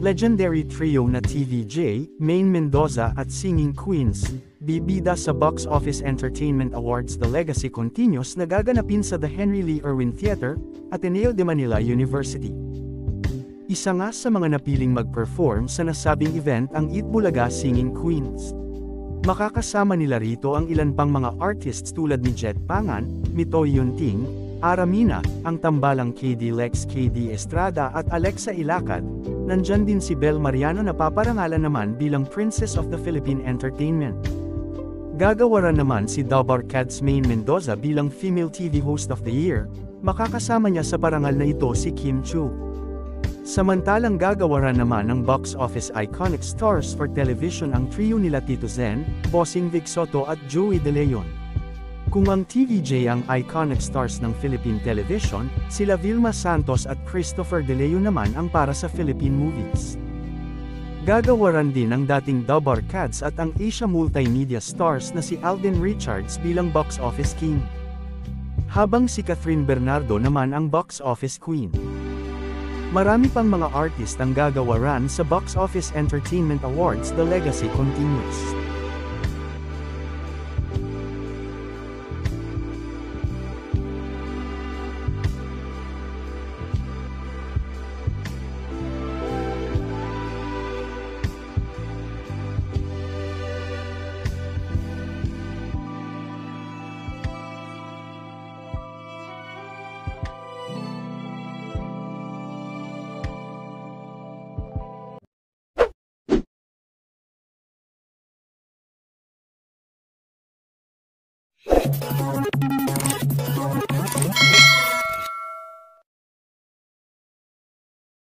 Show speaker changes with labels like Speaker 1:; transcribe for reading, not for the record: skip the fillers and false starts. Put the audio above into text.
Speaker 1: legendary trio na TVJ, Maine Mendoza at Singing Queens, bibida sa Box Office Entertainment Awards. The legacy continues na gaganapin sa The Henry Lee Irwin Theater, Ateneo de Manila University. Isa nga sa mga napiling mag-perform sa nasabing event ang Eat Bulaga Singing Queens. Makakasama nila rito ang ilan pang mga artists tulad ni Jet Pangan, Mitoy Yunting, Aramina, ang tambalang KD Lex KD Estrada at Alexa Ilacad. Nandyan din si Bel Mariano na paparangalan naman bilang Princess of the Philippine Entertainment. Gagawaran naman si Dabar Cats Maine Mendoza bilang Female TV Host of the Year, makakasama niya sa parangal na ito si Kim Chu. Samantalang gagawaran naman ng box office iconic stars for television ang trio nila Tito Zen, Bossing Vic Soto at Joey De Leon. Kung ang TVJ ang iconic stars ng Philippine television, sila Vilma Santos at Christopher De Leon naman ang para sa Philippine movies. Gagawaran din ang dating Dabar Cats at ang Asia Multimedia stars na si Alden Richards bilang box office king. Habang si Catherine Bernardo naman ang box office queen. Marami pang mga artist ang gagawaran sa Box Office Entertainment Awards. The legacy continues.